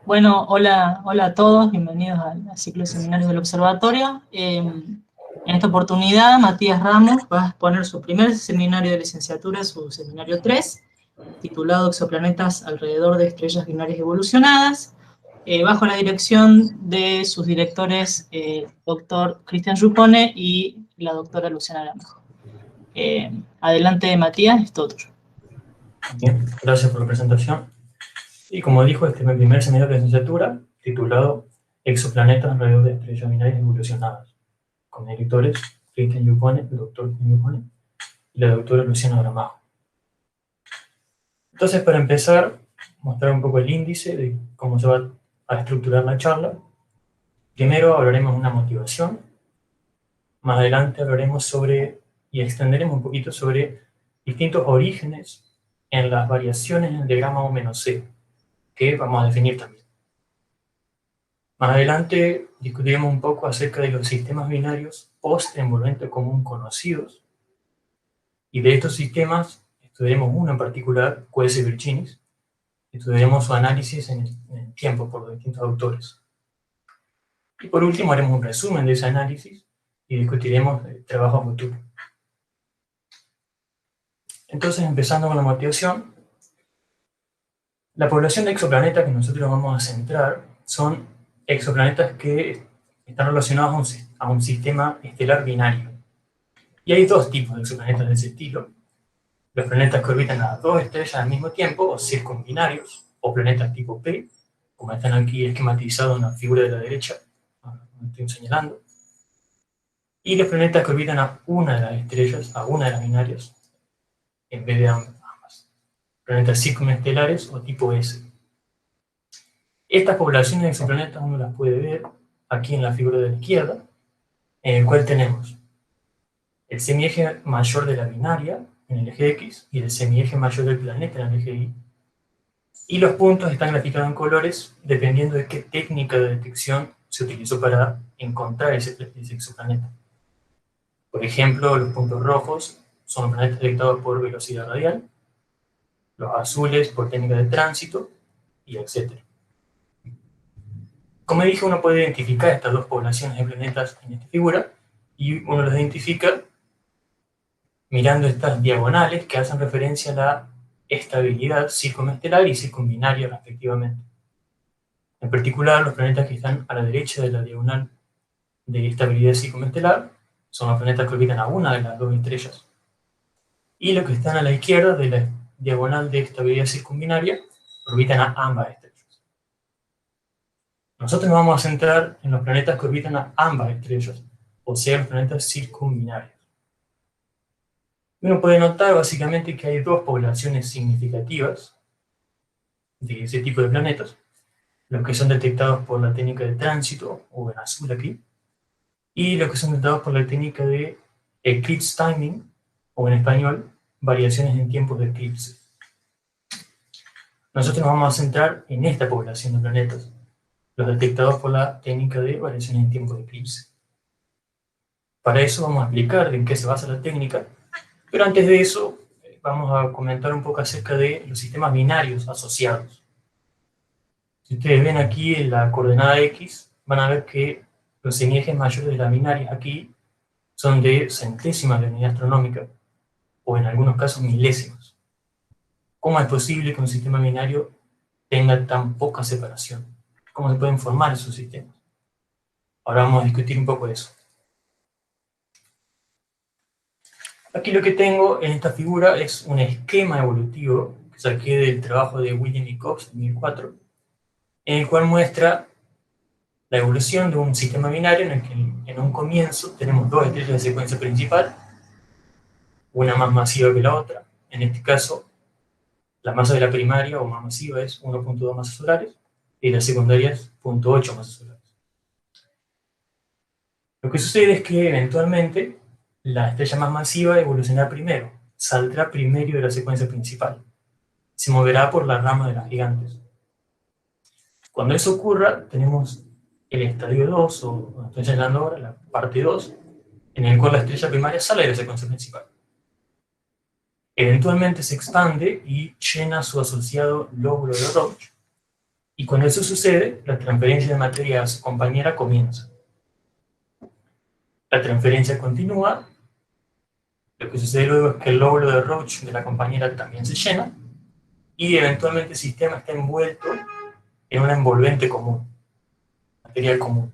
Bueno, hola a todos, bienvenidos al ciclo de seminarios del Observatorio. En esta oportunidad, Matías Ramos va a exponer su primer seminario de licenciatura, su seminario 3, titulado Exoplanetas alrededor de estrellas binarias evolucionadas, bajo la dirección de sus directores, doctor Cristian Yupone y la doctora Luciana Gramajo. Adelante, Matías, es todo tuyo. Bien, gracias por la presentación. Y como dijo, este es mi primer seminario de licenciatura, titulado Exoplanetas alrededor de estrellas binarias evolucionadas, con directores Cristian Yupone, el doctor Cristian Yupone, y la doctora Luciana Gramajo. Entonces, para empezar, mostrar un poco el índice de cómo se va a estructurar la charla. Primero hablaremos de una motivación, más adelante hablaremos sobre, y extenderemos un poquito sobre distintos orígenes en las variaciones en el diagrama O-C, que vamos a definir también. Más adelante discutiremos un poco acerca de los sistemas binarios post-envolvente común conocidos, y de estos sistemas estudiaremos uno en particular, QS-Virginis. Estudiaremos su análisis en el tiempo por los distintos autores. Y por último haremos un resumen de ese análisis y discutiremos el trabajo futuro. Entonces, empezando con la motivación, la población de exoplanetas que nosotros vamos a centrar son exoplanetas que están relacionados a un sistema estelar binario. Y hay dos tipos de exoplanetas de ese estilo: los planetas que orbitan a dos estrellas al mismo tiempo, o circumbinarios, o planetas tipo P, como están aquí esquematizados en la figura de la derecha, donde estoy señalando. Y los planetas que orbitan a una de las estrellas, a una de las binarias, en vez de ambas. Planetas circunestelares o tipo S. Estas poblaciones de exoplanetas uno las puede ver aquí en la figura de la izquierda, en el cual tenemos el semieje mayor de la binaria en el eje X y el semieje mayor del planeta en el eje Y. Y los puntos están graficados en colores dependiendo de qué técnica de detección se utilizó para encontrar ese exoplaneta. Por ejemplo, los puntos rojos son los planetas detectados por velocidad radial, los azules por técnica de tránsito, y etc. Como dije, uno puede identificar estas dos poblaciones de planetas en esta figura, y uno los identifica mirando estas diagonales que hacen referencia a la estabilidad circunestelar y circumbinaria respectivamente. En particular, los planetas que están a la derecha de la diagonal de estabilidad circunestelar son los planetas que orbitan a una de las dos estrellas, y los que están a la izquierda de la diagonal de estabilidad circumbinaria orbitan a ambas estrellas. Nosotros nos vamos a centrar en los planetas que orbitan a ambas estrellas, o sea, los planetas circumbinarios. Uno puede notar básicamente que hay dos poblaciones significativas de ese tipo de planetas: los que son detectados por la técnica de tránsito, o en azul aquí, y los que son detectados por la técnica de eclipse timing, o en español, variaciones en tiempos de eclipse. Nosotros nos vamos a centrar en esta población de planetas, los detectados por la técnica de variaciones en tiempos de eclipse. Para eso vamos a explicar en qué se basa la técnica, pero antes de eso vamos a comentar un poco acerca de los sistemas binarios asociados. Si ustedes ven aquí en la coordenada X, van a ver que los semiejes mayores de las binarias aquí son de centésimas de unidad astronómica, o en algunos casos milésimas. ¿Cómo es posible que un sistema binario tenga tan poca separación? ¿Cómo se pueden formar esos sistemas? Ahora vamos a discutir un poco de eso. Aquí lo que tengo en esta figura es un esquema evolutivo que saqué del trabajo de William y Cox en 2004, en el cual muestra la evolución de un sistema binario en el que en un comienzo tenemos dos estrellas de secuencia principal, una más masiva que la otra. En este caso, la masa de la primaria o más masiva es 1.2 masas solares y la secundaria es 0.8 masas solares. Lo que sucede es que eventualmente la estrella más masiva evolucionará primero, saldrá primero de la secuencia principal, se moverá por la rama de las gigantes. Cuando eso ocurra, tenemos el estadio 2, o estoy señalando ahora, la parte 2, en el cual la estrella primaria sale de la secuencia principal. Eventualmente se expande y llena su asociado lóbulo de Roche, Y cuando eso sucede, la transferencia de materia a su compañera comienza. La transferencia continúa. Lo que sucede luego es que el lóbulo de Roche de la compañera también se llena y eventualmente el sistema está envuelto en una envolvente común, material común.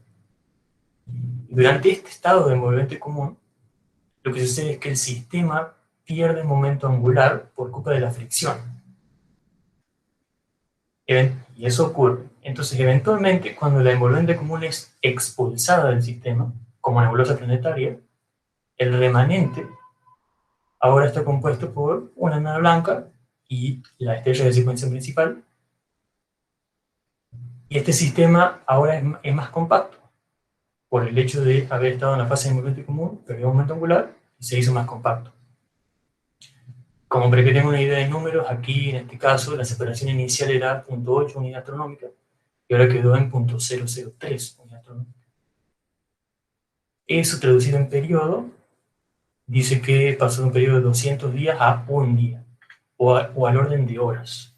Y durante este estado de envolvente común, lo que sucede es que el sistema pierde momento angular por culpa de la fricción. Y eso ocurre. Entonces, eventualmente, cuando la envolvente común es expulsada del sistema, como nebulosa planetaria, el remanente ahora está compuesto por una enana blanca y la estrella de secuencia principal. Y este sistema ahora es más compacto, por el hecho de haber estado en la fase de envolvente común, perdió momento angular y se hizo más compacto. Como para que tengan una idea de números, aquí en este caso la separación inicial era 0.8 unidad astronómica y ahora quedó en 0.003 unidad astronómica. Eso traducido en periodo, dice que pasó de un periodo de 200 días a un día, o al orden de horas.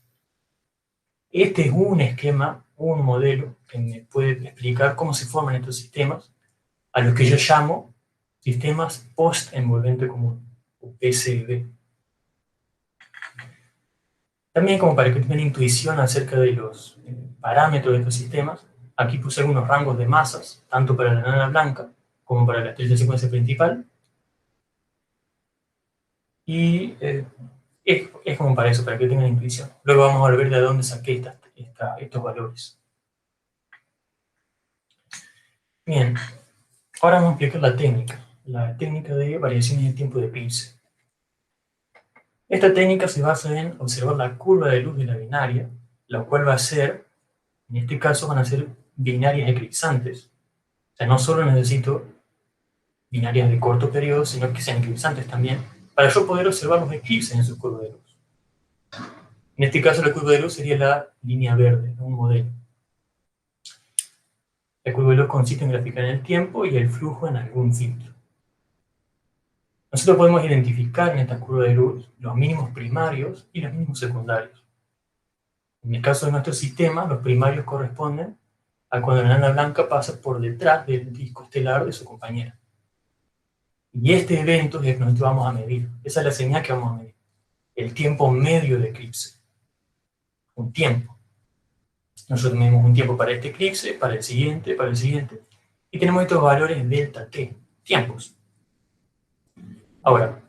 Este es un esquema, un modelo que me puede explicar cómo se forman estos sistemas, a los que yo llamo sistemas post-envolvente común, o PCB. También, como para que tengan intuición acerca de los parámetros de estos sistemas, aquí puse algunos rangos de masas, tanto para la enana blanca como para la estrella de secuencia principal. Y es como para eso, para que tengan intuición. Luego vamos a ver de dónde saqué estos valores. Bien, ahora vamos a explicar la técnica de variaciones de tiempo de eclipse. Esta técnica se basa en observar la curva de luz de la binaria, la cual va a ser, en este caso van a ser binarias eclipsantes. O sea, no solo necesito binarias de corto periodo, sino que sean eclipsantes también, para yo poder observar los eclipses en su curva de luz. En este caso la curva de luz sería la línea verde, un modelo. La curva de luz consiste en graficar el tiempo y el flujo en algún filtro. Nosotros podemos identificar en esta curva de luz los mínimos primarios y los mínimos secundarios. En el caso de nuestro sistema, los primarios corresponden a cuando la enana blanca pasa por detrás del disco estelar de su compañera. Y este evento es el que nosotros vamos a medir. Esa es la señal que vamos a medir. El tiempo medio de eclipse. Un tiempo. Nosotros medimos un tiempo para este eclipse, para el siguiente, y tenemos estos valores delta t, tiempos. Ahora,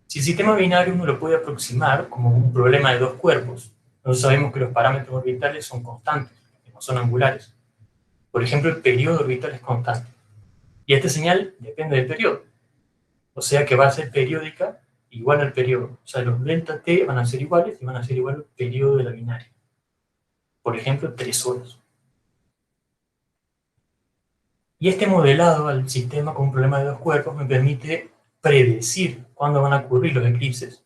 si el sistema binario uno lo puede aproximar como un problema de dos cuerpos, nosotros sabemos que los parámetros orbitales son constantes, que no son angulares. Por ejemplo, el periodo orbital es constante. Y esta señal depende del periodo. O sea que va a ser periódica igual al periodo. O sea, los delta t van a ser iguales y van a ser igual al periodo de la binaria. Por ejemplo, 3 horas. Y este modelado al sistema con un problema de dos cuerpos me permite predecir cuándo van a ocurrir los eclipses.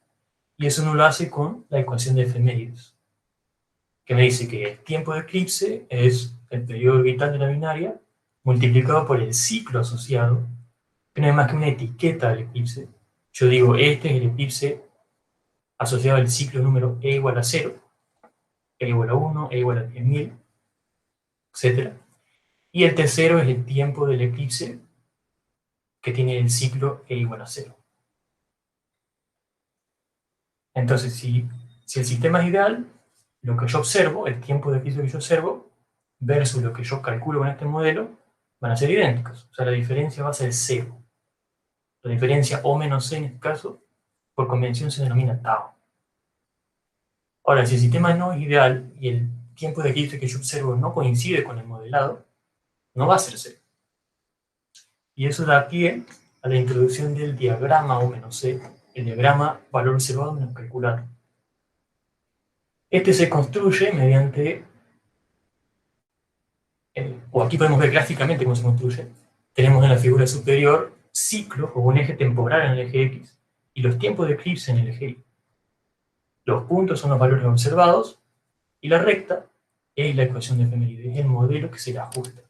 Y eso uno lo hace con la ecuación de efemérides, que me dice que el tiempo de eclipse es el periodo orbital de la binaria multiplicado por el ciclo asociado, que no es más que una etiqueta del eclipse. Yo digo, este es el eclipse asociado al ciclo número e igual a 0, e igual a 1, e igual a 10.000, etc. Y el tercero es el tiempo del eclipse que tiene el ciclo e igual a 0. Entonces, si el sistema es ideal, lo que yo observo, el tiempo de eclipse que yo observo, versus lo que yo calculo con este modelo, van a ser idénticos. O sea, la diferencia va a ser 0. La diferencia O menos C en este caso, por convención se denomina tau. Ahora, si el sistema no es ideal y el tiempo de eclipse que yo observo no coincide con el modelado, no va a ser 0. Y eso da pie a la introducción del diagrama O menos C, el diagrama valor observado menos calculado. Este se construye mediante, o aquí podemos ver gráficamente cómo se construye. Tenemos en la figura superior ciclos o un eje temporal en el eje X y los tiempos de eclipse en el eje Y. Los puntos son los valores observados y la recta es la ecuación de efemérides, es el modelo que se le ajusta,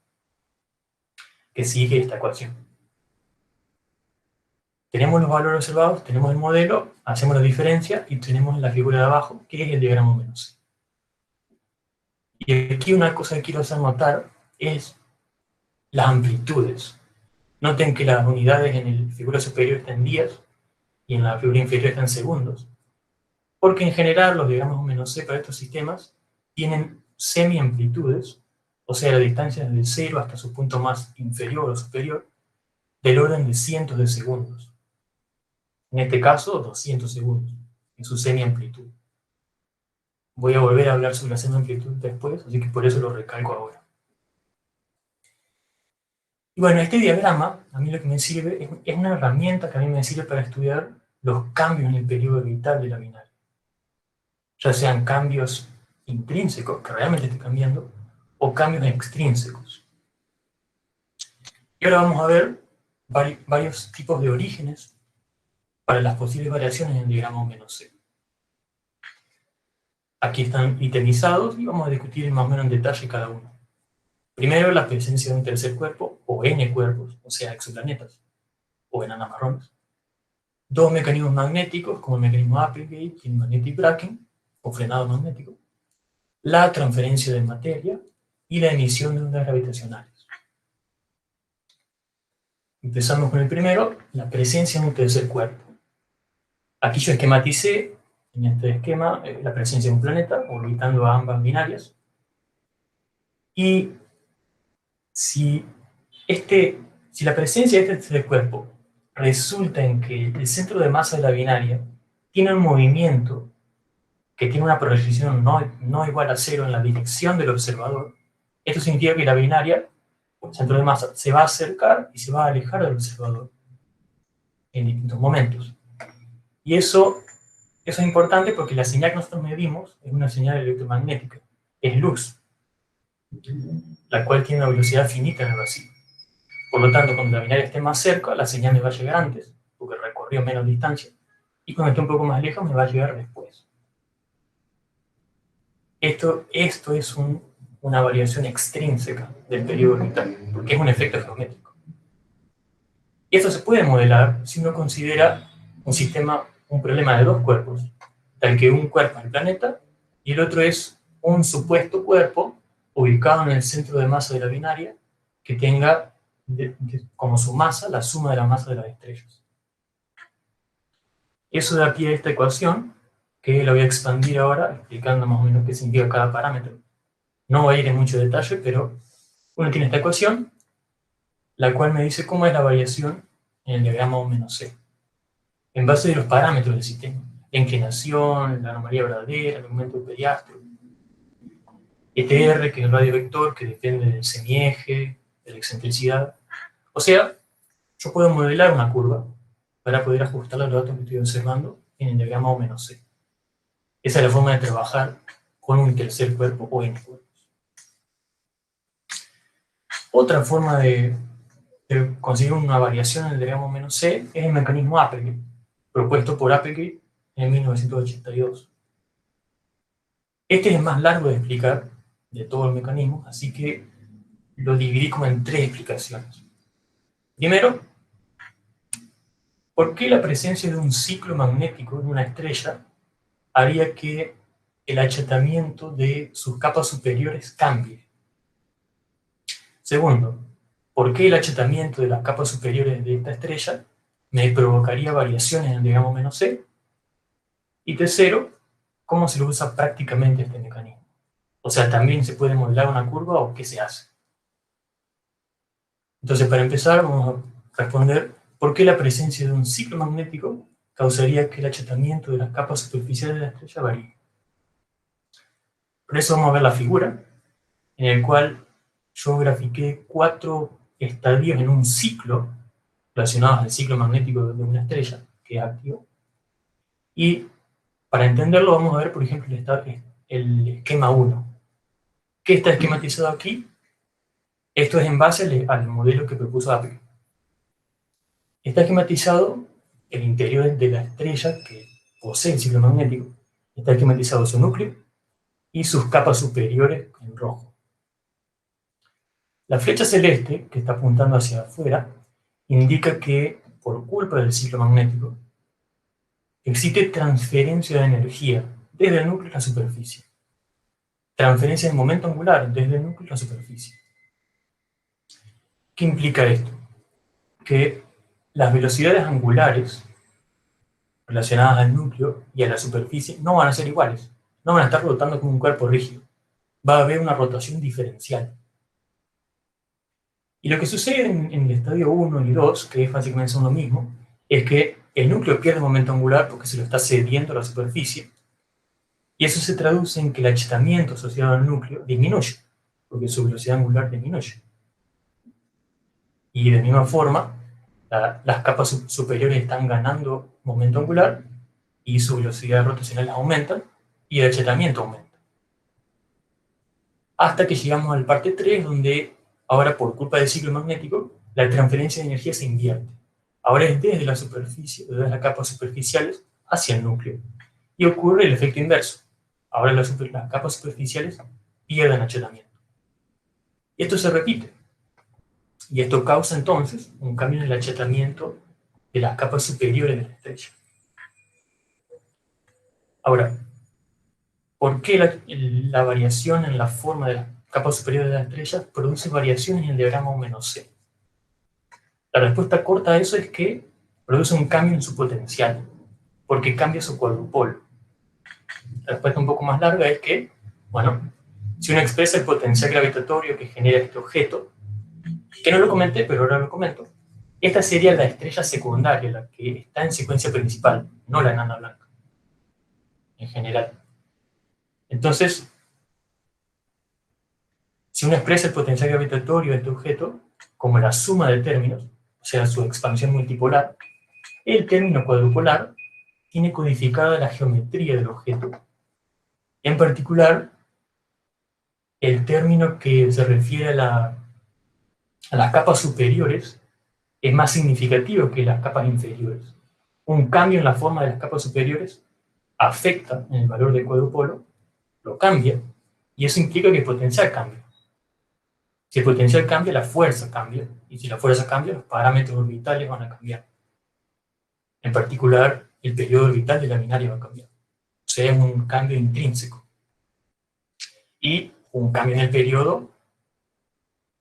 que sigue esta ecuación. Tenemos los valores observados, tenemos el modelo, hacemos la diferencia y tenemos la figura de abajo, que es el diagrama O menos C. Y aquí una cosa que quiero hacer notar es las amplitudes. Noten que las unidades en la figura superior están en días y en la figura inferior están en segundos. Porque en general los diagramas -c para estos sistemas tienen semi-amplitudes, o sea, la distancia desde 0 hasta su punto más inferior o superior, del orden de cientos de segundos. En este caso, 200 segundos, en su semi-amplitud. Voy a volver a hablar sobre la semi-amplitud después, así que por eso lo recalco ahora. Y bueno, este diagrama, a mí lo que me sirve, es una herramienta que a mí me sirve para estudiar los cambios en el periodo vital de la binaria. Ya sean cambios intrínsecos, que realmente esté cambiando, o cambios extrínsecos. Y ahora vamos a ver varios tipos de orígenes para las posibles variaciones en el diagrama -c. Aquí están itemizados y vamos a discutir más o menos en detalle cada uno. Primero, la presencia de un tercer cuerpo, o n cuerpos, o sea, exoplanetas, o enanas marrones. Dos mecanismos magnéticos, como el mecanismo Applegate y el magnetic braking, o frenado magnético. La transferencia de materia y la emisión de ondas gravitacionales. Empezamos con el primero, la presencia de un tercer cuerpo. Aquí yo esquematicé, en este esquema, la presencia de un planeta, orbitando a ambas binarias. Y si la presencia de este tercer cuerpo resulta en que el centro de masa de la binaria tiene un movimiento que tiene una proyección no igual a 0 en la dirección del observador, esto significa que la binaria, el centro de masa, se va a acercar y se va a alejar del observador en distintos momentos. Y eso es importante porque la señal que nosotros medimos es una señal electromagnética, es luz, la cual tiene una velocidad finita en el vacío. Por lo tanto, cuando la binaria esté más cerca, la señal me va a llegar antes, porque recorrió menos distancia, y cuando esté un poco más lejos, me va a llegar después. Esto es una variación extrínseca del periodo orbital, porque es un efecto geométrico. Y esto se puede modelar si uno considera un problema de dos cuerpos, tal que un cuerpo es el planeta y el otro es un supuesto cuerpo ubicado en el centro de masa de la binaria que tenga como su masa la suma de la masa de las estrellas. Eso da pie a esta ecuación, que la voy a expandir ahora, explicando más o menos qué significa cada parámetro. No voy a ir en mucho detalle, pero uno tiene esta ecuación, la cual me dice cómo es la variación en el diagrama -c, en base de los parámetros del sistema. La inclinación, la anomalía verdadera, el aumento del periastro, este R, que es el radio vector, que depende del semieje, de la excentricidad. O sea, yo puedo modelar una curva para poder ajustar los datos que estoy observando en el diagrama -c. Esa es la forma de trabajar con un tercer cuerpo o n cuerpos. Otra forma de conseguir una variación en el diagrama -c es el mecanismo Applegate, propuesto por Applegate en 1982. Este es el más largo de explicar de todo el mecanismo, así que lo dividí como en tres explicaciones. Primero, ¿por qué la presencia de un ciclo magnético en una estrella haría que el achatamiento de sus capas superiores cambie? Segundo, ¿por qué el achatamiento de las capas superiores de esta estrella me provocaría variaciones en el diagrama -c? Y tercero, ¿cómo se lo usa prácticamente este mecanismo? O sea, ¿también se puede modelar una curva o qué se hace? Entonces, para empezar, vamos a responder por qué la presencia de un ciclo magnético causaría que el achatamiento de las capas superficiales de la estrella varíe. Por eso vamos a ver la figura, en el cual yo grafiqué 4 estadios en un ciclo relacionados al ciclo magnético de una estrella, que es activo. Y para entenderlo vamos a ver, por ejemplo, el esquema 1. ¿Qué está esquematizado aquí? Esto es en base al modelo que propuso Applegate. Está esquematizado el interior de la estrella que posee el ciclo magnético. Está esquematizado su núcleo y sus capas superiores en rojo. La flecha celeste, que está apuntando hacia afuera, indica que, por culpa del ciclo magnético, existe transferencia de energía desde el núcleo a la superficie. transferencia de momento angular desde el núcleo a la superficie. ¿Qué implica esto? Que las velocidades angulares relacionadas al núcleo y a la superficie no van a ser iguales, no van a estar rotando como un cuerpo rígido, va a haber una rotación diferencial. Y lo que sucede en el estadio 1 y 2, que es básicamente lo mismo, es que el núcleo pierde momento angular porque se lo está cediendo a la superficie, y eso se traduce en que el achetamiento asociado al núcleo disminuye, porque su velocidad angular disminuye. Y de misma forma, las capas superiores están ganando momento angular y su velocidad rotacional aumenta y el achetamiento aumenta. Hasta que llegamos al parte 3, donde ahora por culpa del ciclo magnético, la transferencia de energía se invierte. Ahora es desde la superficie, desde las capas superficiales hacia el núcleo. Y ocurre el efecto inverso. Ahora las capas superficiales pierden achetamiento. Y esto se repite. Y esto causa entonces un cambio en el achetamiento de las capas superiores de la estrella. Ahora, ¿por qué la variación en la forma de las capas superiores de la estrella produce variaciones en el diagrama U-C? La respuesta corta a eso es que produce un cambio en su potencial, porque cambia su cuadrupolo. La respuesta un poco más larga es que, bueno, si uno expresa el potencial gravitatorio que genera este objeto, que no lo comenté, pero ahora lo comento, esta sería la estrella secundaria, la que está en secuencia principal, no la enana blanca, en general. Entonces, si uno expresa el potencial gravitatorio de este objeto como la suma de términos, o sea, su expansión multipolar, el término cuadrupolar tiene codificada la geometría del objeto. En particular, el término que se refiere a las capas superiores es más significativo que las capas inferiores. Un cambio en la forma de las capas superiores afecta en el valor del cuadrupolo, lo cambia, y eso implica que el potencial cambia. Si el potencial cambia, la fuerza cambia, y si la fuerza cambia, los parámetros orbitales van a cambiar. En particular, el periodo orbital de la binaria va a cambiar. O sea, es un cambio intrínseco. Y un cambio en el periodo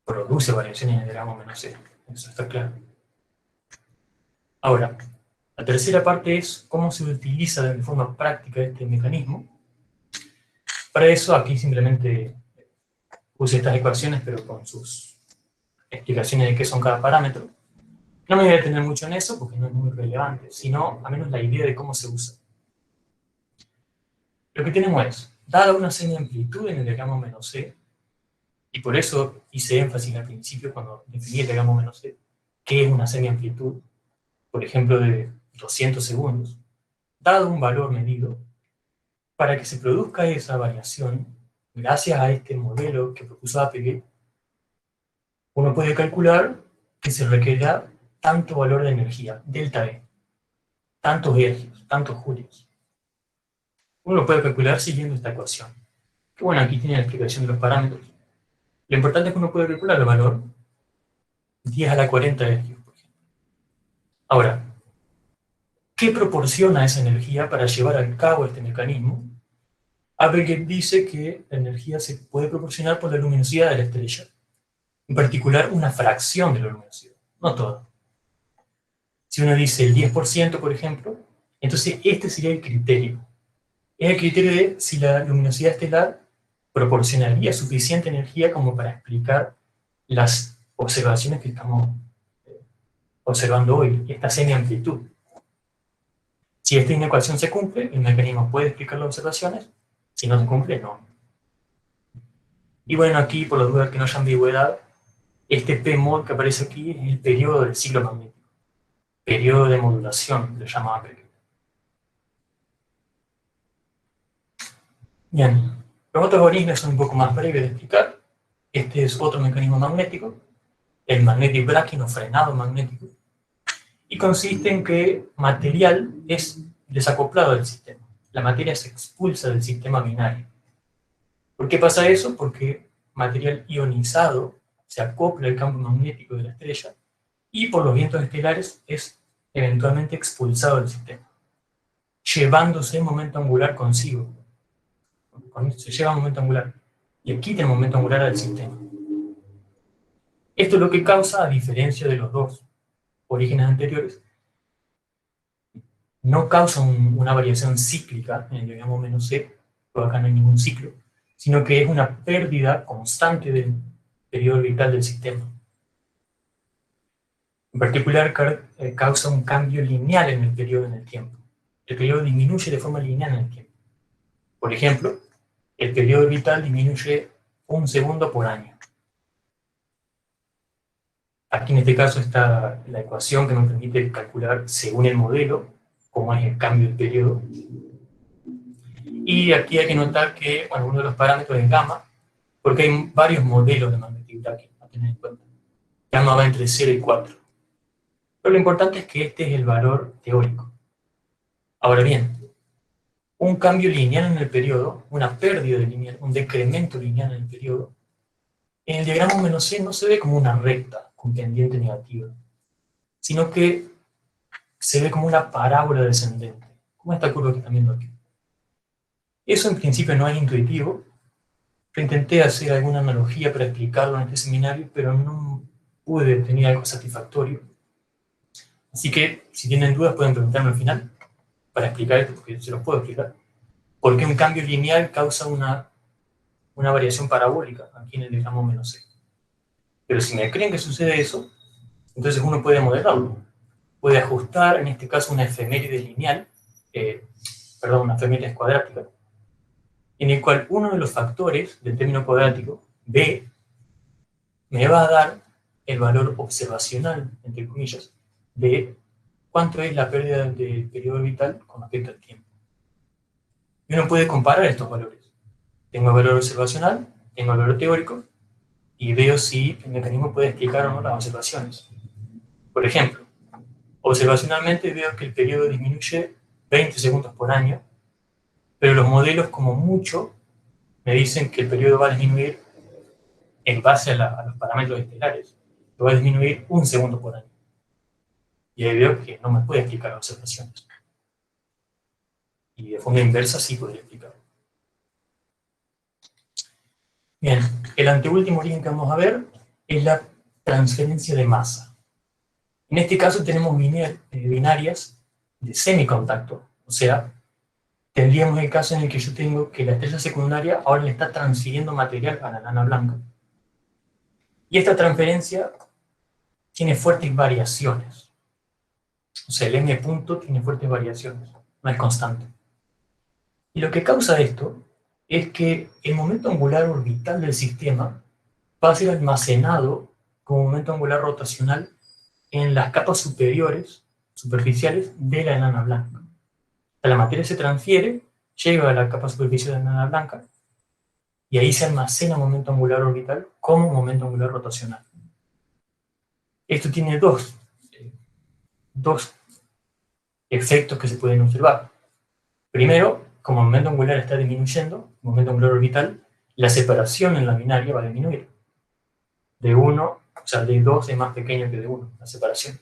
produce variaciones en el diagrama U-C. Eso está claro. Ahora, la tercera parte es cómo se utiliza de forma práctica este mecanismo. Para eso, aquí simplemente puse estas ecuaciones, pero con sus explicaciones de qué son cada parámetro. No me voy a detener mucho en eso, porque no es muy relevante, sino al menos la idea de cómo se usa. Lo que tenemos es, dada una semi-amplitud en el diagrama U-C, y por eso hice énfasis al principio cuando definí el diagrama U-C, qué es una semi-amplitud, por ejemplo, de 200 segundos, dado un valor medido, para que se produzca esa variación, gracias a este modelo que propuso APG, uno puede calcular que se requerirá tanto valor de energía, delta E, tantos ergios, tantos julios. Uno lo puede calcular siguiendo esta ecuación. Que bueno, aquí tiene la explicación de los parámetros. Lo importante es que uno puede calcular el valor 10 a la 40 ergios, por ejemplo. Ahora, ¿qué proporciona esa energía para llevar a cabo este mecanismo? APG dice que la energía se puede proporcionar por la luminosidad de la estrella, en particular una fracción de la luminosidad, no toda. Si uno dice el 10%, por ejemplo, entonces este sería el criterio. Es el criterio de si la luminosidad estelar proporcionaría suficiente energía como para explicar las observaciones que estamos observando hoy, esta semi-amplitud. Si esta inecuación se cumple, el mecanismo puede explicar las observaciones. Si no se cumple, no. Y bueno, aquí, por la duda que no haya ambigüedad, este P-mod que aparece aquí es el periodo del ciclo magnético. Periodo de modulación, lo llama APG. Bien, los otros orígenes son un poco más breves de explicar. Este es otro mecanismo magnético, el magnetic braking o frenado magnético, y consiste en que material es desacoplado del sistema. La materia se expulsa del sistema binario. ¿Por qué pasa eso? Porque material ionizado se acopla al campo magnético de la estrella y por los vientos estelares es eventualmente expulsado del sistema, llevándose momento angular consigo. Se lleva momento angular. y aquí tiene momento angular del sistema. Esto es lo que causa, a diferencia de los dos orígenes anteriores, no causa una variación cíclica en el diagrama menos C, porque acá no hay ningún ciclo, sino que es una pérdida constante del periodo orbital del sistema. En particular, causa un cambio lineal en el periodo en el tiempo. El periodo disminuye de forma lineal en el tiempo. Por ejemplo, el periodo orbital disminuye 1 segundo por año. Aquí en este caso está la ecuación que nos permite calcular según el modelo cómo es el cambio del periodo. Y aquí hay que notar que, bueno, uno de los parámetros es gamma, porque hay varios modelos de magnetic tracking a tener en cuenta. Gamma va entre 0 y 4. Pero lo importante es que este es el valor teórico. Ahora bien, un cambio lineal en el periodo, una pérdida de lineal, un decremento lineal en el periodo, en el diagrama menos C no se ve como una recta con pendiente negativa, sino que se ve como una parábola descendente, como esta curva que están viendo aquí. Eso en principio no es intuitivo. Yo intenté hacer alguna analogía para explicarlo en este seminario, pero no pude tener algo satisfactorio. Así que, si tienen dudas, pueden preguntarme al final para explicar esto, porque se los puedo explicar. ¿Por qué un cambio lineal causa una variación parabólica aquí en el diagrama menos C? Pero si me creen que sucede eso, entonces uno puede modelarlo. Puede ajustar, en este caso, una efeméride lineal, una efeméride cuadrática, en el cual uno de los factores del término cuadrático, B, me va a dar el valor observacional, entre comillas, de cuánto es la pérdida del periodo orbital con respecto al tiempo. Y uno puede comparar estos valores. Tengo el valor observacional, tengo el valor teórico, y veo si el mecanismo puede explicar o no las observaciones. Por ejemplo, observacionalmente veo que el periodo disminuye 20 segundos por año, pero los modelos, como mucho, me dicen que el periodo va a disminuir en base a los parámetros estelares. Lo va a disminuir 1 segundo por año. Y ahí veo que no me puede explicar las observaciones. Y de forma inversa sí podría explicarlo. Bien, el anteúltimo origen que vamos a ver es la transferencia de masa. En este caso tenemos binarias de semicontacto, o sea, tendríamos el caso en el que yo tengo que la estrella secundaria ahora le está transfiriendo material a la enana blanca. Y esta transferencia tiene fuertes variaciones. O sea, el m punto tiene fuertes variaciones, no es constante. Y lo que causa esto es que el momento angular orbital del sistema va a ser almacenado como momento angular rotacional en las capas superficiales de la enana blanca. La materia se transfiere, llega a la capa superficial de la enana blanca, y ahí se almacena momento angular orbital como momento angular rotacional. Esto tiene dos efectos que se pueden observar. Primero, como el momento angular está disminuyendo, el momento angular orbital, la separación en la binaria va a disminuir. De 1, o sea, de 2 es más pequeño que de 1, la separación.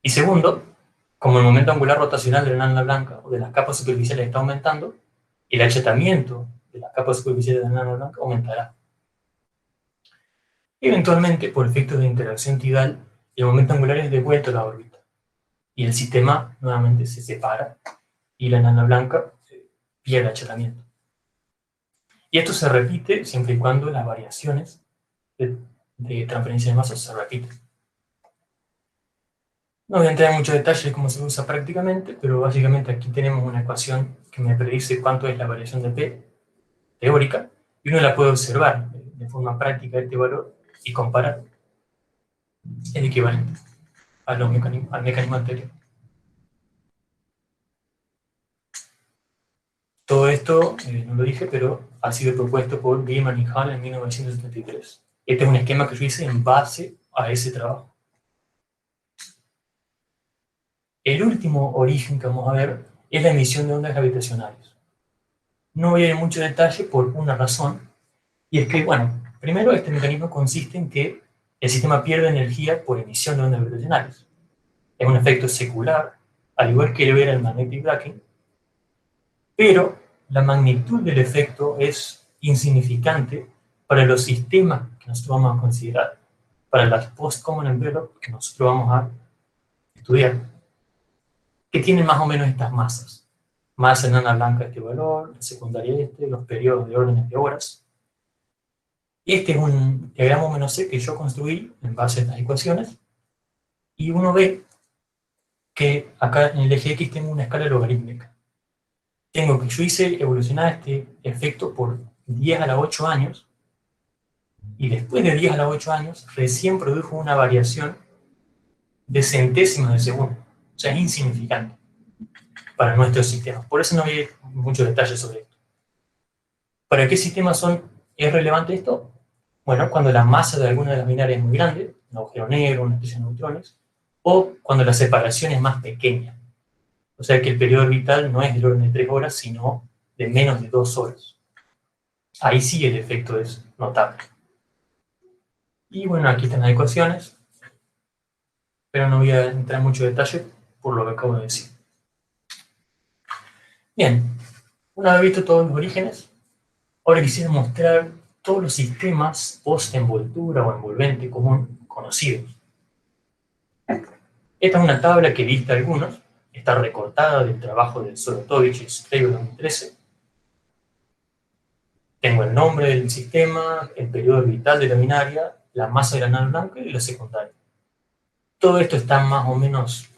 Y segundo, como el momento angular rotacional de la enana blanca o de las capas superficiales está aumentando, el achatamiento de las capas superficiales de la enana blanca aumentará. Y eventualmente, por efectos de interacción tidal, el momento angular es devuelto a la órbita. Y el sistema nuevamente se separa y la enana blanca pierde achatamiento. Y esto se repite siempre y cuando las variaciones de transferencia de masa se repiten. No voy a entrar en mucho detalle de cómo se usa prácticamente, pero básicamente aquí tenemos una ecuación que me predice cuánto es la variación de P teórica, y uno la puede observar de forma práctica este valor y comparar. Es equivalente al mecanismo anterior. Todo esto, no lo dije, pero ha sido propuesto por Gaiman y Hall en 1973. Este es un esquema que yo hice en base a ese trabajo. El último origen que vamos a ver es la emisión de ondas gravitacionales. No voy a ir en mucho detalle por una razón, y es que, bueno, primero este mecanismo consiste en que el sistema pierde energía por emisión de ondas gravitacionales. Es un efecto secular, al igual que lo era el magnetic tracking, pero la magnitud del efecto es insignificante para los sistemas que nosotros vamos a considerar, para las post-common envelope que nosotros vamos a estudiar, que tienen más o menos estas masas. Masa enana blanca este valor, la secundaria este, los periodos de órdenes de horas. Este es un diagrama -C que yo construí en base a estas ecuaciones, y uno ve que acá en el eje X tengo una escala logarítmica. Yo hice evolucionar este efecto por 10 a la 8 años, y después de 10 a la 8 años, recién produjo una variación de centésimas de segundo. O sea, es insignificante para nuestros sistemas. Por eso no hay muchos detalles sobre esto. ¿Para qué sistemas es relevante esto? Bueno, cuando la masa de alguna de las binarias es muy grande, un agujero negro, una estrella de neutrones, o cuando la separación es más pequeña. O sea que el periodo orbital no es del orden de 3 horas, sino de menos de 2 horas. Ahí sí el efecto es notable. Y bueno, aquí están las ecuaciones, pero no voy a entrar en mucho detalle por lo que acabo de decir. Bien, una vez visto todos los orígenes, ahora quisiera mostrar todos los sistemas post-envoltura o envolvente común conocidos. Esta es una tabla que lista algunos, está recortada del trabajo de Sorotovich y Sutreyo de 2013. Tengo el nombre del sistema, el periodo orbital de la binaria, la masa de la enana blanca y la secundaria. Todo esto está más o menos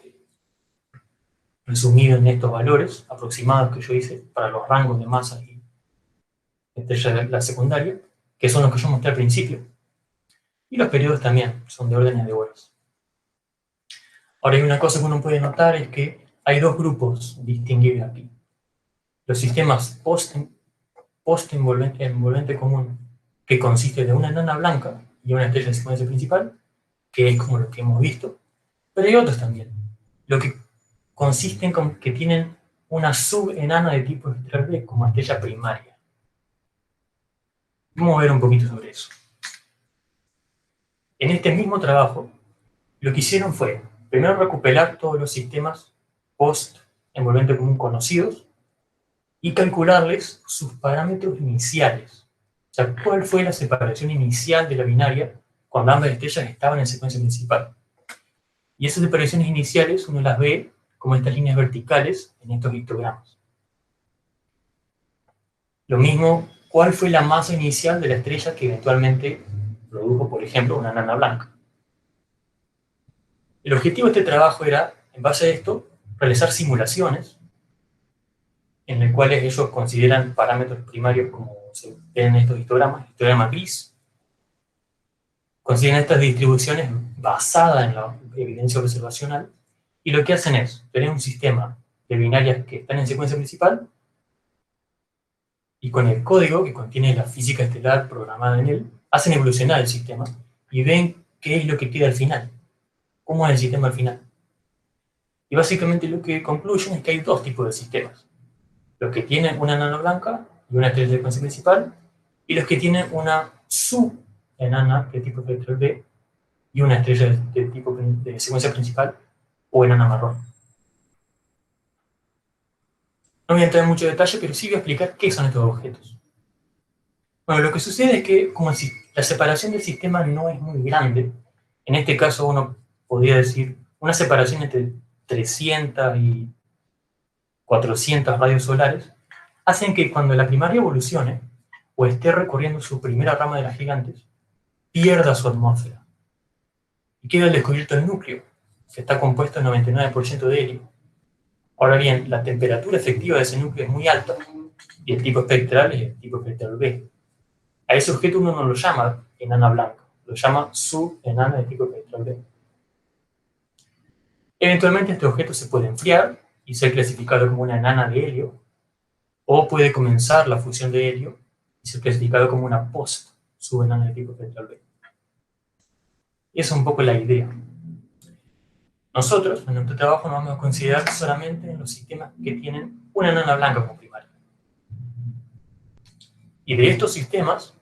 resumido en estos valores aproximados que yo hice para los rangos de masa y la secundaria, que son los que yo mostré al principio. Y los periodos también son de órdenes de horas. Ahora hay una cosa que uno puede notar, es que hay dos grupos distinguibles aquí. Los sistemas post-envolvente común, que consiste de una enana blanca y una estrella de secuencia principal, que es como lo que hemos visto, pero hay otros también, lo que consisten con que tienen una subenana de tipo espectral B como estrella primaria. Vamos a ver un poquito sobre eso. En este mismo trabajo, lo que hicieron fue, primero recuperar todos los sistemas post-envolvente común conocidos y calcularles sus parámetros iniciales. O sea, cuál fue la separación inicial de la binaria cuando ambas estrellas estaban en secuencia principal. Y esas separaciones iniciales uno las ve como estas líneas verticales en estos histogramas. Lo mismo, cuál fue la masa inicial de la estrella que eventualmente produjo, por ejemplo, una enana blanca. El objetivo de este trabajo era, en base a esto, realizar simulaciones en las cuales ellos consideran parámetros primarios como se ven en estos histogramas, histograma gris. Consideran estas distribuciones basadas en la evidencia observacional, y lo que hacen es tener un sistema de binarias que están en secuencia principal, y con el código que contiene la física estelar programada en él, hacen evolucionar el sistema, y ven qué es lo que queda al final, cómo es el sistema al final. Y básicamente lo que concluyen es que hay dos tipos de sistemas. Los que tienen una enana blanca y una estrella de secuencia principal, y los que tienen una subenana de tipo espectral B y una estrella de tipo de secuencia principal o enana marrón. No voy a entrar en mucho detalle, pero sí voy a explicar qué son estos objetos. Bueno, lo que sucede es que como la separación del sistema no es muy grande, en este caso uno podría decir una separación entre 300 y 400 radios solares, hacen que cuando la primaria evolucione, o esté recorriendo su primera rama de las gigantes, pierda su atmósfera. Y queda al descubierto el núcleo, que está compuesto en 99% de helio. Ahora bien, la temperatura efectiva de ese núcleo es muy alta, y el tipo espectral es el tipo espectral B. A ese objeto uno no lo llama enana blanca, lo llama subenana de tipo espectral B. Eventualmente este objeto se puede enfriar y ser clasificado como una enana de helio, o puede comenzar la fusión de helio y ser clasificado como una post-subenana de tipo espectral B. Esa es un poco la idea. Nosotros, en nuestro trabajo, nos vamos a considerar solamente en los sistemas que tienen una enana blanca como primaria. Y de estos sistemas,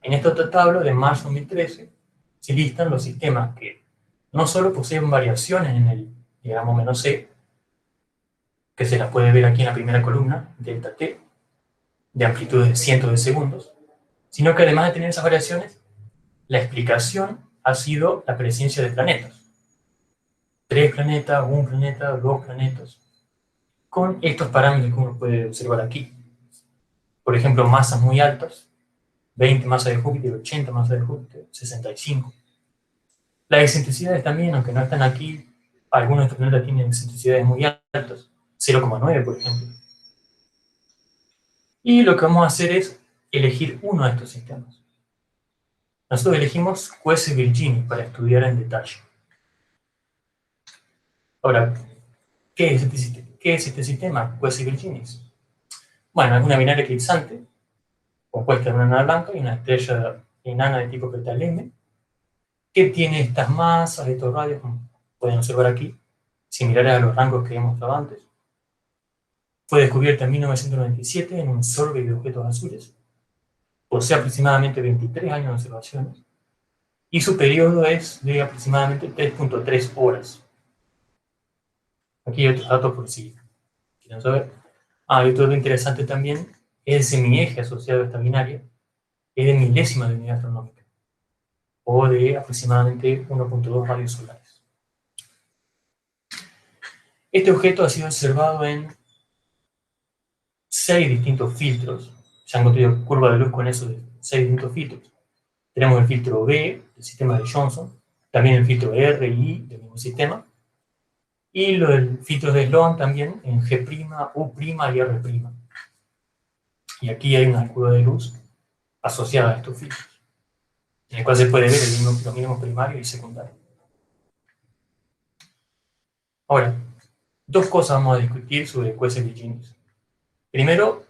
en esta otra tabla de marzo 2013, se listan los sistemas que no solo poseen variaciones en el diagrama -C, que se las puede ver aquí en la primera columna, delta t, de amplitudes de cientos de segundos, sino que además de tener esas variaciones, la explicación ha sido la presencia de planetas. 3 planetas, 1 planeta, 2 planetas, con estos parámetros que uno puede observar aquí. Por ejemplo, masas muy altas, 20 masas de Júpiter, 80 masas de Júpiter, 65. Las excentricidades también, aunque no están aquí, algunos de estos planetas tienen excentricidades muy altas, 0,9 por ejemplo. Y lo que vamos a hacer es elegir uno de estos sistemas. Nosotros elegimos QS Virginis para estudiar en detalle. Ahora, ¿qué es este sistema QS Virginis? Bueno, es una binaria eclipsante, compuesta de una enana blanca y una estrella enana de tipo Petaleme, que tiene estas masas, estos radios, como pueden observar aquí, similares a los rangos que hemos mostrado antes. Fue descubierta en 1997 en un survey de objetos azules. Posee aproximadamente 23 años de observaciones. Y su periodo es de aproximadamente 3.3 horas. Aquí hay otros datos por si quieren saber. Y otro dato interesante también es el semieje asociado a esta binaria. Es de milésima de unidad astronómica, o de aproximadamente 1.2 radios solares. Este objeto ha sido observado en 6 distintos filtros. Se han construido curvas de luz con esos 6 distintos filtros. Tenemos el filtro B, del sistema de Johnson, también el filtro R y I del mismo sistema, y lo del filtro de Sloan también en G', U' y R'. Y aquí hay una curva de luz asociada a estos filtros, en el cual se puede ver los mínimos primarios y secundarios. Ahora, dos cosas vamos a discutir sobre QS Virginis. Primero,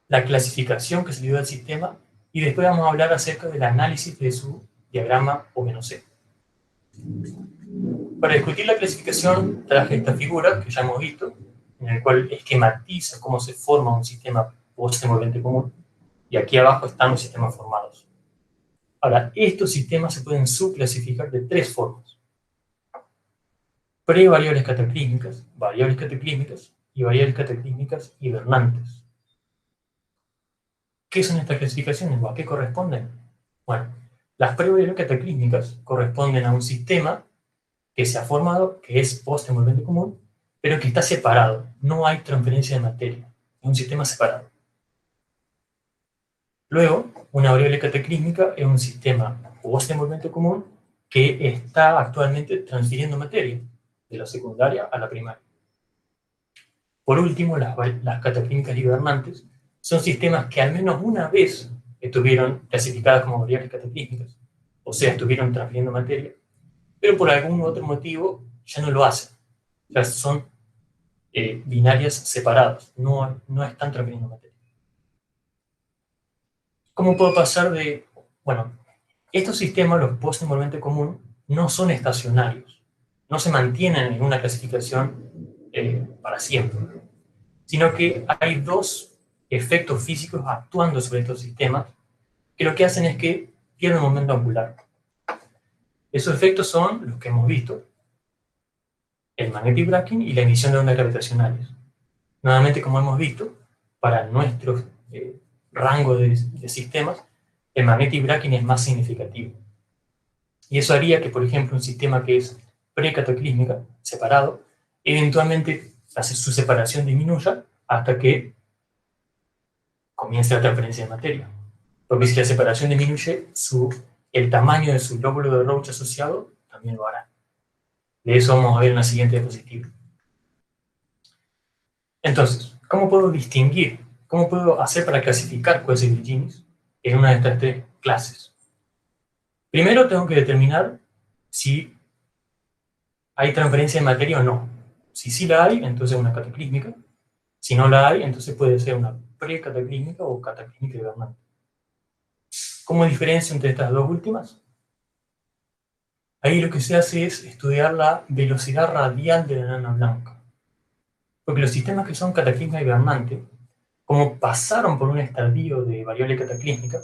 la clasificación que se le dio al sistema, y después vamos a hablar acerca del análisis de su diagrama O-C. Para discutir la clasificación traje esta figura que ya hemos visto, en el cual esquematiza cómo se forma un sistema post-envolvente común, y aquí abajo están los sistemas formados. Ahora, estos sistemas se pueden subclasificar de 3 formas: prevariables cataclísmicas, variables cataclísmicas y variables cataclísmicas hibernantes. ¿Qué son estas clasificaciones? ¿A qué corresponden? Bueno, las prevariables cataclísmicas corresponden a un sistema que se ha formado, que es post-envolvente común, pero que está separado. No hay transferencia de materia. Es un sistema separado. Luego, una variable cataclísmica es un sistema post-envolvente común que está actualmente transfiriendo materia de la secundaria a la primaria. Por último, las cataclísmicas hibernantes son sistemas que al menos una vez estuvieron clasificadas como variables cataclísmicas, o sea, estuvieron transfiriendo materia, pero por algún otro motivo ya no lo hacen. O sea, son binarias separadas, no están transfiriendo materia. ¿Cómo puedo pasar de...? Bueno, estos sistemas, los post-envolvente común, no son estacionarios, no se mantienen en una clasificación para siempre, sino que hay 2 efectos físicos actuando sobre estos sistemas que lo que hacen es que pierden momento angular. Esos efectos son los que hemos visto: el magnetic braking y la emisión de ondas gravitacionales. Nuevamente, como hemos visto, para nuestro rango de sistemas, el magnetic braking es más significativo. Y eso haría que, por ejemplo, un sistema que es precataclísmica, separado, eventualmente su separación disminuya hasta que comience la transferencia de materia. Porque si la separación disminuye, el tamaño de su lóbulo de Roche asociado también lo hará. De eso vamos a ver en la siguiente diapositiva. Entonces, ¿cómo puedo distinguir? ¿Cómo puedo hacer para clasificar QS Virginis en una de estas 3 clases? Primero tengo que determinar si hay transferencia de materia o no. Si sí la hay, entonces es una cataclísmica. Si no la hay, entonces puede ser una precataclísmica o cataclísmica hibernante. ¿Cómo diferencio entre estas 2 últimas? Ahí lo que se hace es estudiar la velocidad radial de la enana blanca. Porque los sistemas que son cataclísmica hibernante, como pasaron por un estadio de variable cataclísmica,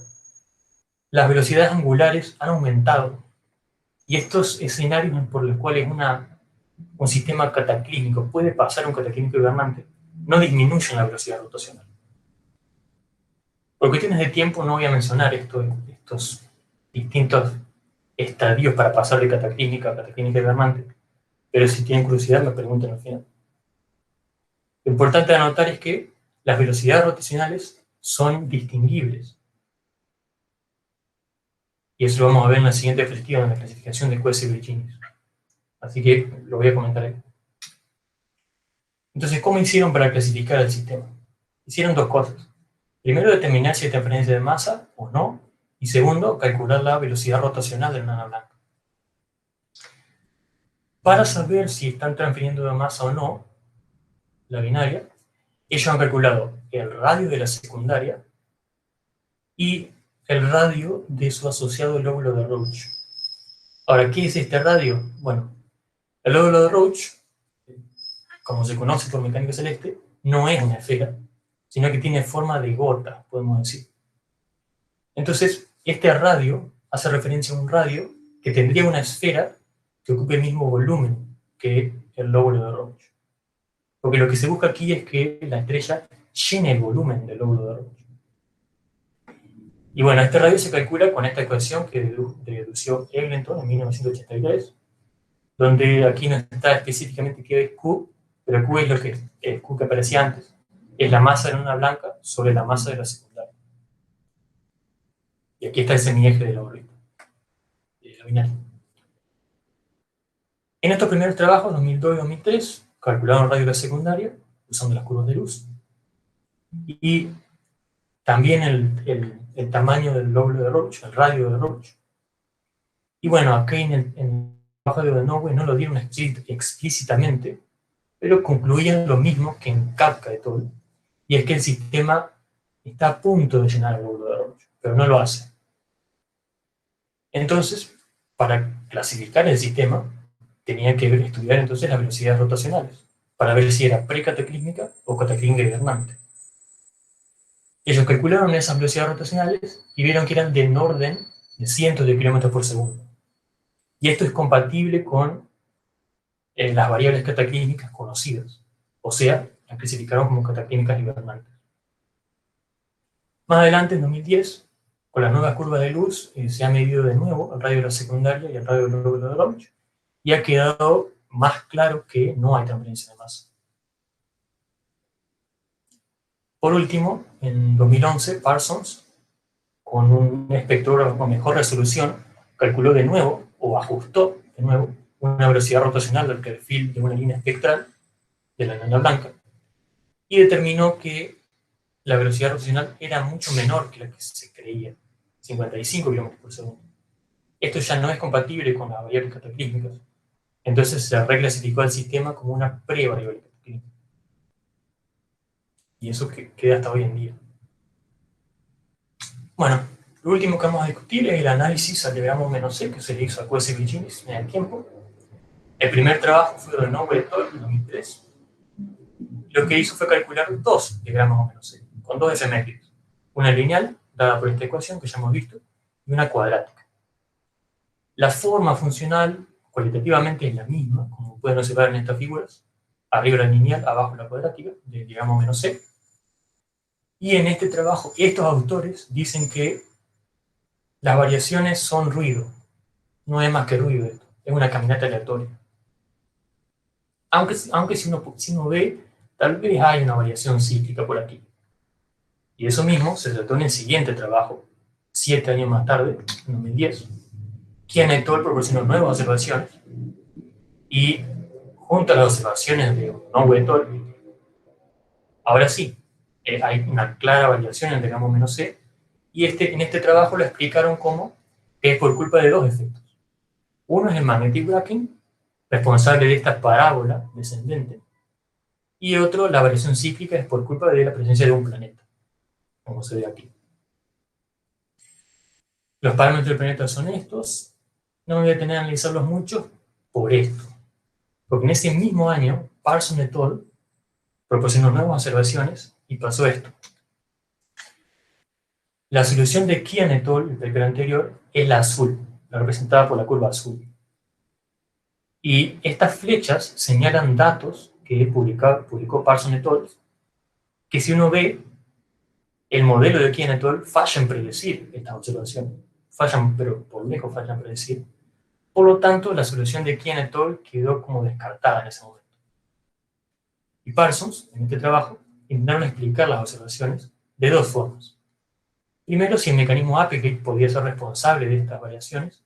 las velocidades angulares han aumentado. Y estos escenarios por los cuales un sistema cataclísmico puede pasar a un cataclísmico hibernante no disminuyen la velocidad rotacional. Por cuestiones de tiempo no voy a mencionar estos distintos estadios para pasar de cataclínica a cataclínica hibermante, pero si tienen curiosidad me preguntan al final. Lo importante de anotar es que las velocidades rotacionales son distinguibles. Y eso lo vamos a ver en la siguiente perspectiva, en la clasificación de Coese-Virginis. Así que lo voy a comentar ahí. Entonces, ¿cómo hicieron para clasificar el sistema? Hicieron dos cosas. Primero, determinar si hay transferencia de masa o no. Y segundo, calcular la velocidad rotacional de la enana blanca. Para saber si están transfiriendo de masa o no, la binaria, ellos han calculado el radio de la secundaria y el radio de su asociado lóbulo de Roche. Ahora, ¿qué es este radio? Bueno, el lóbulo de Roche, como se conoce por mecánica celeste, no es una esfera, sino que tiene forma de gota, podemos decir. Entonces, este radio hace referencia a un radio que tendría una esfera que ocupe el mismo volumen que el lóbulo de Roche. Porque lo que se busca aquí es que la estrella llene el volumen del lóbulo de Roche. Y bueno, este radio se calcula con esta ecuación que dedució Eglinton en 1983, donde aquí no está específicamente qué es Q, pero Q es lo que es Q que aparecía antes. Es la masa de la enana blanca sobre la masa de la secundaria. Y aquí está el semieje de la órbita, de la binaria. En estos primeros trabajos, 2002 y 2003, calcularon el radio de la secundaria usando las curvas de luz. Y también el tamaño del lóbulo de Roche, el radio de Roche. Y bueno, aquí en el trabajo de Nowe no lo dieron explícitamente, pero concluían lo mismo que en Kafka et al. Y es que el sistema está a punto de llenar el lóbulo de Roche, pero no lo hace. Entonces, para clasificar el sistema, tenían que estudiar entonces las velocidades rotacionales, para ver si era precataclísmica o cataclísmica hibernante. Ellos calcularon esas velocidades rotacionales y vieron que eran del orden de cientos de kilómetros por segundo. Y esto es compatible con las variables cataclísmicas conocidas, o sea, las clasificaron como cataclísmicas hibernantes. Más adelante, en 2010, con las nuevas curvas de luz, se ha medido de nuevo el radio de la secundaria y el radio del lóbulo de Roche, y ha quedado más claro que no hay transferencia de masa. Por último, en 2011, Parsons, con un espectrógrafo con mejor resolución, calculó de nuevo, o ajustó de nuevo, una velocidad rotacional del perfil de una línea espectral de la enana blanca, y determinó que la velocidad rotacional era mucho menor que la que se creía, 55 km por segundo. Esto ya no es compatible con las variables cataclísmicas, entonces se reclasificó al sistema como una pre-variable cataclísmica. Y eso queda hasta hoy en día. Bueno, lo último que vamos a discutir es el análisis al diagrama -C, que se le hizo a Coese-Virginis en el tiempo. El primer trabajo fue de Nowe et al. En 2003. Lo que hizo fue calcular dos diagramas -C, con dos simétricas. Una lineal, dada por esta ecuación que ya hemos visto, y una cuadrática. La forma funcional, cualitativamente, es la misma, como pueden observar en estas figuras. Arriba la lineal, abajo la cuadrática, del diagrama -C. Y en este trabajo, estos autores dicen que las variaciones son ruido. No es más que ruido esto. Es una caminata aleatoria. Aunque si uno ve, tal vez hay una variación cíclica por aquí. Y eso mismo se trató en el siguiente trabajo, 7 años más tarde, en 2010. Quien et al. Proporcionó nuevas observaciones. Y junto a las observaciones de Nowe et al., ahora sí, hay una clara variación en el diagrama -C, y en este trabajo lo explicaron como que es por culpa de dos efectos. Uno es el magnetic braking, responsable de esta parábola descendente, y otro, la variación cíclica, es por culpa de la presencia de un planeta, como se ve aquí. Los parámetros del planeta son estos, no me voy a detener a analizarlos mucho por esto, porque en ese mismo año, Parsons et al. Proporcionó nuevas observaciones y pasó esto. La solución de Kian et al., el paper anterior, es la azul, la representada por la curva azul. Y estas flechas señalan datos que publicó Parsons et al., que si uno ve, el modelo de Kien et al. Falla en predecir estas observaciones. Fallan, pero por lejos fallan en predecir. Por lo tanto, la solución de Kien et al. Quedó como descartada en ese momento. Y Parsons, en este trabajo, intentaron explicar las observaciones de dos formas. Primero, si el mecanismo Applegate podía ser responsable de estas variaciones,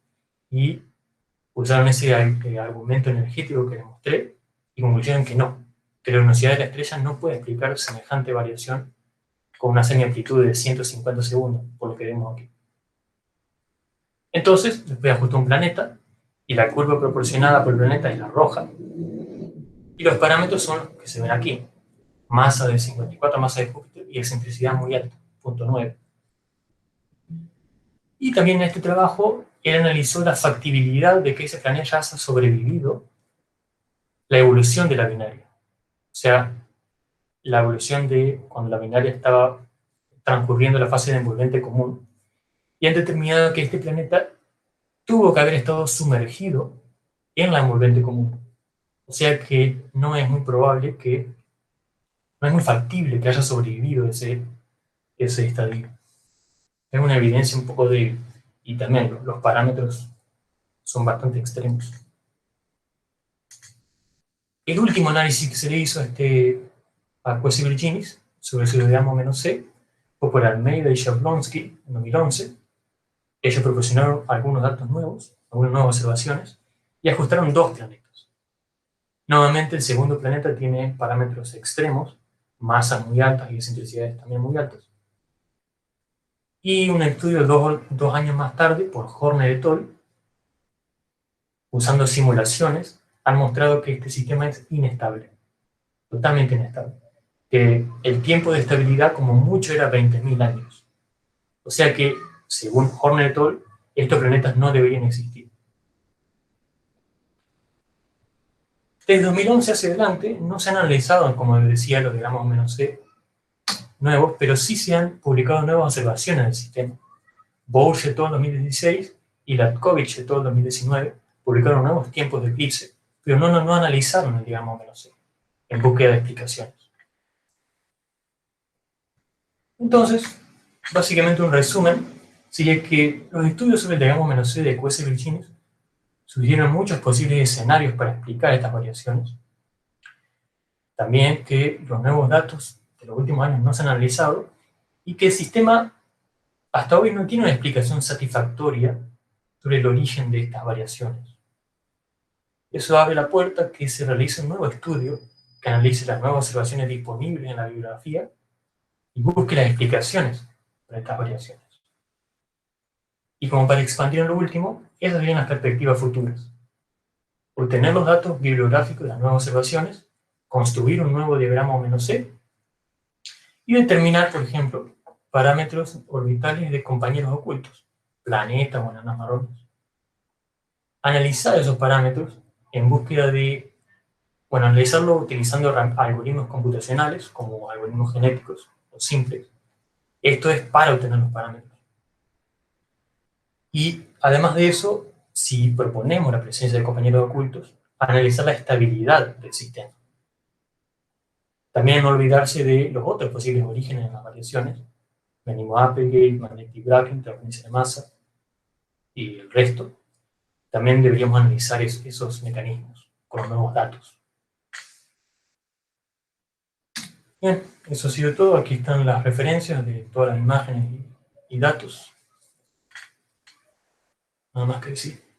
y usaron ese argumento energético que les mostré, y concluyeron que no, que la luminosidad de la estrella no puede explicar semejante variación con una semi-amplitud de 150 segundos, por lo que vemos aquí. Entonces, después ajustó un planeta, y la curva proporcionada por el planeta es la roja, y los parámetros son los que se ven aquí. Masa de 54, masa de Júpiter, y excentricidad muy alta, 0.9. Y también en este trabajo, él analizó la factibilidad de que ese planeta haya sobrevivido la evolución de la binaria. O sea, la evolución de cuando la binaria estaba transcurriendo la fase de envolvente común. Y han determinado que este planeta tuvo que haber estado sumergido en la envolvente común. O sea que no es muy probable no es muy factible que haya sobrevivido ese estadio. Es una evidencia un poco débil. Y también los parámetros son bastante extremos. El último análisis que se le hizo a Quasi Virginis sobre su diagrama -C fue por Almeida y Jablonski en 2011. Ellos proporcionaron algunos datos nuevos, algunas nuevas observaciones, y ajustaron dos planetas. Nuevamente, el segundo planeta tiene parámetros extremos, masas muy altas y excentricidades también muy altas. Y un estudio dos años más tarde, por Horner et al., usando simulaciones, han mostrado que este sistema es inestable, totalmente inestable. Que el tiempo de estabilidad como mucho era 20.000 años. O sea que, según Horner et al., estos planetas no deberían existir. Desde 2011 hacia adelante no se han analizado, como decía, los diagramas -C nuevos, pero sí se han publicado nuevas observaciones del sistema. Bouch et al. 2016 y Latkovich et al. 2019 publicaron nuevos tiempos de eclipse, pero no analizaron el diagrama -C en búsqueda de explicaciones. Entonces, básicamente un resumen sería que los estudios sobre el diagrama -C de Quasi Virginis sugirieron muchos posibles escenarios para explicar estas variaciones. También que los nuevos datos de los últimos años no se han analizado y que el sistema hasta hoy no tiene una explicación satisfactoria sobre el origen de estas variaciones. Eso abre la puerta a que se realice un nuevo estudio que analice las nuevas observaciones disponibles en la bibliografía y busque las explicaciones para estas variaciones. Y como para expandir en lo último, esas serían las perspectivas futuras. Obtener los datos bibliográficos de las nuevas observaciones, construir un nuevo diagrama -C y determinar, por ejemplo, parámetros orbitales de compañeros ocultos, planetas o enanas marrones. Analizar esos parámetros en búsqueda de, analizarlo utilizando algoritmos computacionales, como algoritmos genéticos o simples. Esto es para obtener los parámetros. Y además de eso, si proponemos la presencia de compañeros ocultos, analizar la estabilidad del sistema. También no olvidarse de los otros posibles orígenes de las variaciones, mecanismo Applegate, magnetic braking, transferencia de masa y el resto. También deberíamos analizar esos mecanismos con los nuevos datos. Bien, eso ha sido todo. Aquí están las referencias de todas las imágenes y datos. Nada más que decir.